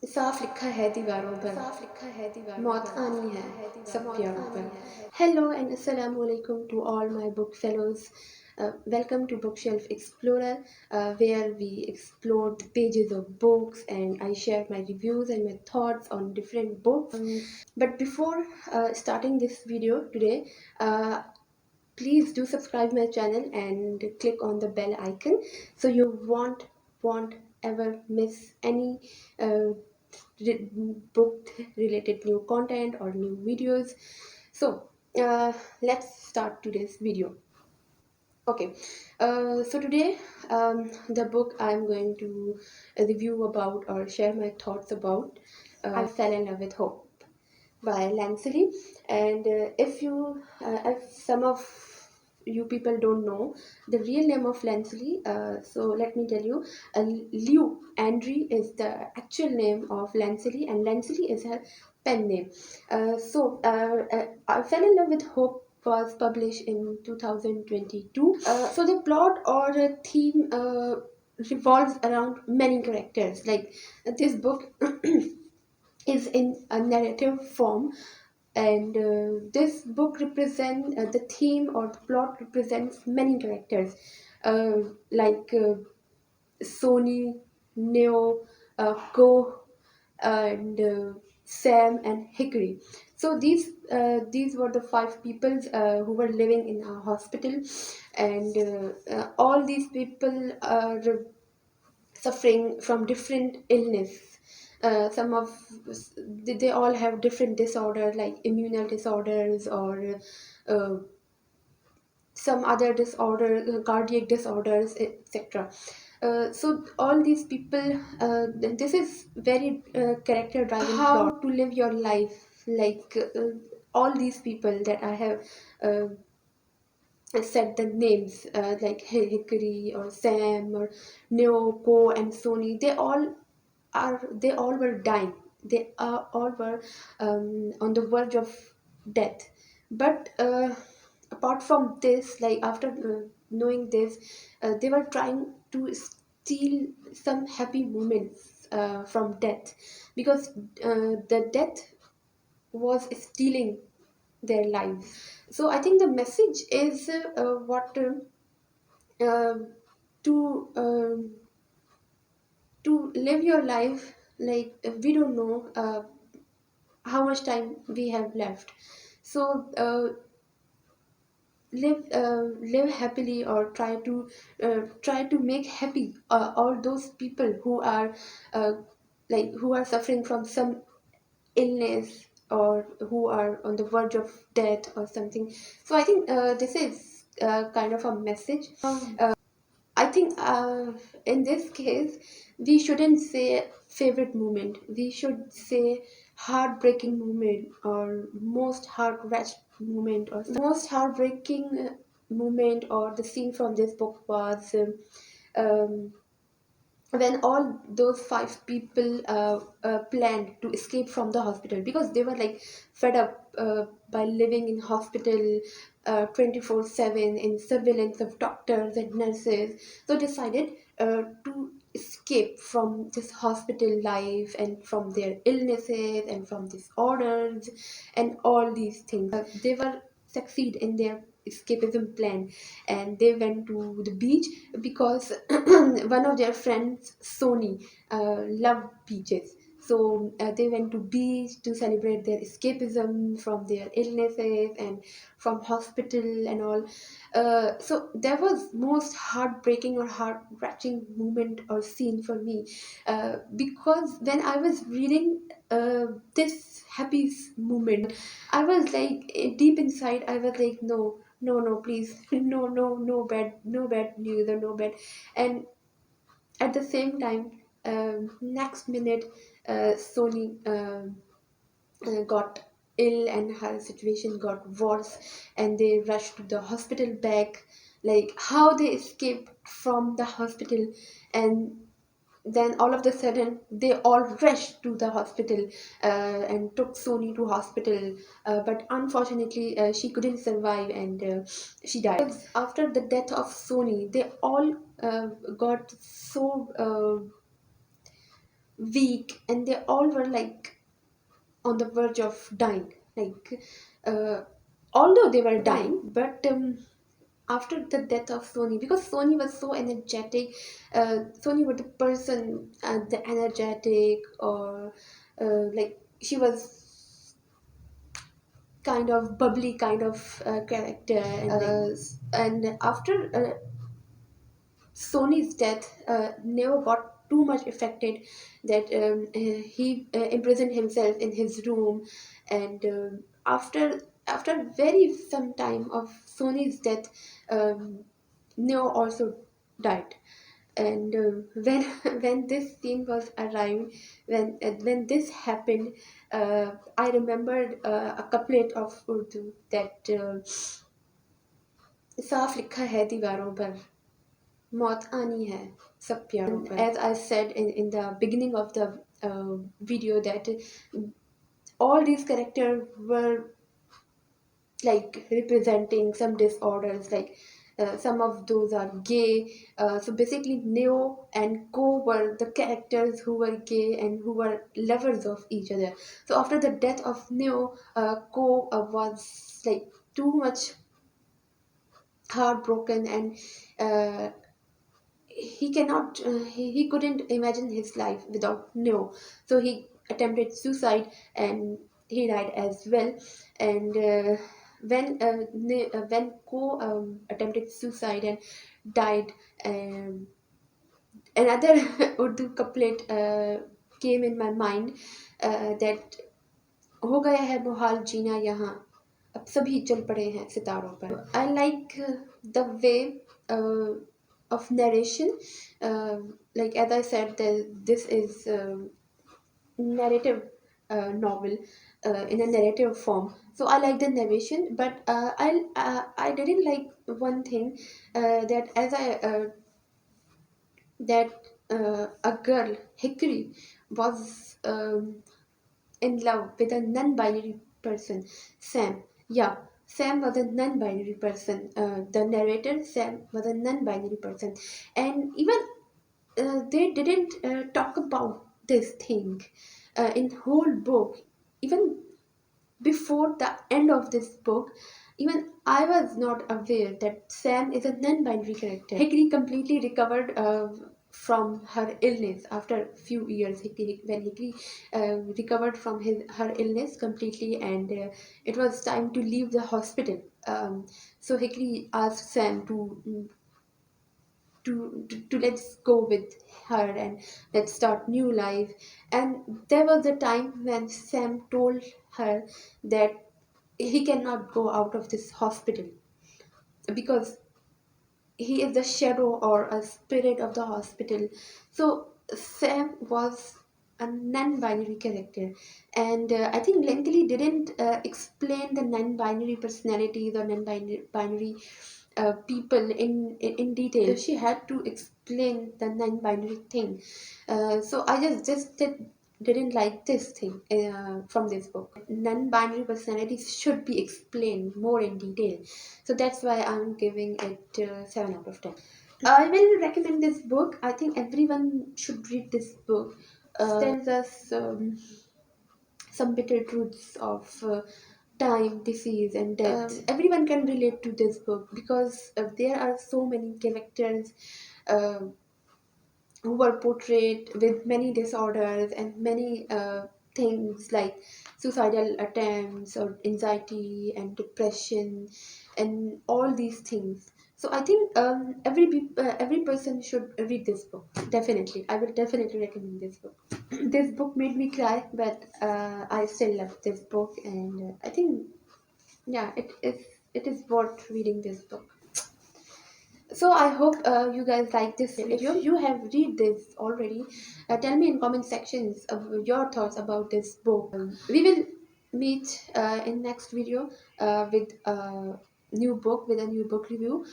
साफ लिखा है दीवारों पर मौत आनी है सब प्यारों पर. Hello and assalamu alaikum to all my book fellows. Welcome to Bookshelf Explorer, where we explore the pages of books and I share my reviews and my thoughts on different books. But before starting this video today, please do subscribe my channel and click on the bell icon so you won't ever miss any uh, book related new content or new videos. So let's start today's video. Okay, so today the book I'm going to review about or share my thoughts about, I Fell in Love with Hope by Lancali. And if some of you people don't know the real name of Lancali, so let me tell you, Liu Andre is the actual name of Lancali, and Lancali is her pen name. I Fell in Love with Hope was published in 2022. So the plot or theme revolves around many characters. Like this book is in a narrative form, and this book represents the theme or the plot represents many characters, uh, like Sony, Neo, Go, and Sam and Hickory. So these were the five people who were living in a hospital, and all these people are suffering from different illness. Some of they all have different disorders like immunal disorders or uh, some other disorder, cardiac disorders, etc. So all these people, this is very character driving how plot to live your life, like all these people that I have uh, said the names, like Hickory or Sam or Neo, Poe and Sony. They all were dying. They all were on the verge of death. But apart from this, like after knowing this, they were trying to steal some happy moments from death, because the death was stealing their lives. So I think the message is what to to live your life, like we don't know how much time we have left. So live happily, or try to make happy all those people who are uh, who are suffering from some illness or who are on the verge of death or something. So I think this is kind of a message. I think in this case, we shouldn't say favorite moment. We should say heartbreaking moment or most heart wrenched moment, or the most heartbreaking moment or the scene from this book was um, when all those five people planned to escape from the hospital, because they were like fed up by living in hospital 24/7 in surveillance of doctors and nurses. So decided to escape from this hospital life and from their illnesses and from disorders and all these things. They were succeed in their escapism plan, and they went to the beach because one of their friends, Sony, loved beaches. So they went to beach to celebrate their escapism from their illnesses and from hospital and all. So there was most heartbreaking or heart-wrenching moment or scene for me, because when I was reading this happy moment, I was like deep inside, I was like, no, no, no, please, no, no, no bad news or no bad. And at the same time, next minute, Sony got ill and her situation got worse, and they rushed to the hospital back. Like how they escaped from the hospital, and then all of a sudden they all rushed to the hospital and took Sony to hospital, but unfortunately she couldn't survive, and she died. Because after the death of Sony, they all got so weak, and they all were like on the verge of dying. Like, uh, although they were dying, but after the death of Sony, because Sony was so energetic, Sony was the person, the energetic, or like she was kind of bubbly kind of character, and after Sony's death, Neo got too much affected that he imprisoned himself in his room, and after very some time of Sony's death, Neo also died. And when when this scene was arrived, when this happened, I remembered a couplet of Urdu that साफ लिखा है दीवारों पर मौत आनी है सब प्यारों पर. As I said in the beginning of the video, that all these characters were like representing some disorders, like some of those are gay. So basically Neo and Ko were the characters who were gay and who were lovers of each other. So after the death of Neo, Ko was like too much heartbroken, and uh, he couldn't imagine his life without Neo. So he attempted suicide and he died as well. And when Ko attempted suicide and died, um, another Urdu couplet came in my mind, that हो गया है मुहाल जीना यहाँ अब सभी चल पड़े हैं सितारों पर. I like the way of narration. Like as I said, this is narrative novel in a narrative form. So I like the narration, but I didn't like one thing, that as I that a girl Hickory was in love with a non-binary person, Sam. Yeah, Sam was a non-binary person. The narrator, Sam, was a non-binary person, and even they didn't talk about this thing in whole book. Even before the end of this book, even I was not aware that Sam is a non-binary character. Hickory completely recovered from her illness after a few years. When Hickory recovered from her illness completely, and it was time to leave the hospital. So Hickory asked Sam to let's go with her and let's start new life. And there was a time when Sam told her that he cannot go out of this hospital because he is the shadow or a spirit of the hospital. So Sam was a non-binary character, and I think Lancali didn't explain the non-binary personalities or non-binary people in detail. She had to explain the non-binary thing. So I just didn't like this thing from this book. Non-binary personalities should be explained more in detail. So that's why I'm giving it 7 out of 10. I will recommend this book. I think everyone should read this book. It tells us some bitter truths of time, disease, and death. Everyone can relate to this book because there are so many characters uh, who were portrayed with many disorders and many things like suicidal attempts or anxiety and depression and all these things. So I think every person should read this book. Definitely, I will definitely recommend this book. This book made me cry, but I still love this book, and I think yeah, it is worth reading this book. So I hope you guys like this video. If you have read this already, tell me in comment sections of your thoughts about this book. We will meet in next video with a new book, with a new book review.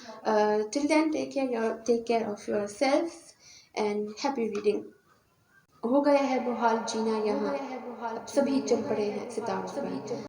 Till then, take care of yourselves and happy reading. हो गया है मुहाल जीना यहाँ अब सभी चल पड़े हैं सितारों पर